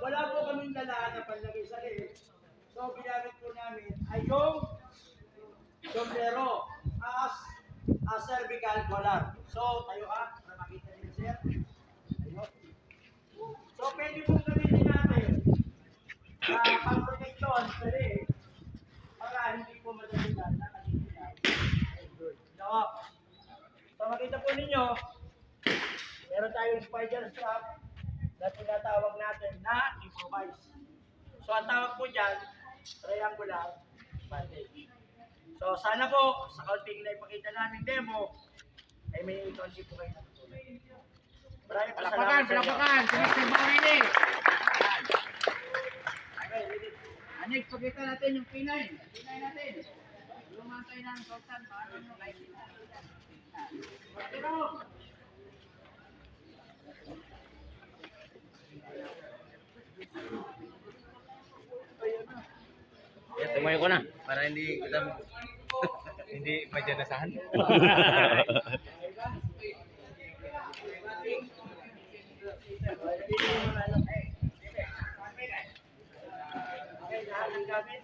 wala po kaming dalaan na panlagay sa leeg. So, ginamit po namin ay yung sombrero as a cervical collar. So, tayo para makita niyo, sir. Tayo. So, pwede pong gamitin natin pang-protection sa leeg para hindi po madaligan na kalimutan. So, makita po ninyo, meron tayong spider strap na tinatawag natin na improvise. So, ang tawag po dyan, triangular bandage. So, sana po, sa kaunting na ipakita namin demo, ay may kaunti po kayo natutulog. Maraming pasalamat sa inyo. Palapakan! Sumexer Bawili! Okay, ready? Anik, pakita natin yung pinay. Pinay natin. Lumantay ng sultan. Paano nyo kayo pinay? Pero, Ya, tumayo ko na para hindi kita hindi madyanasahan. Okay, lahat ng gamit.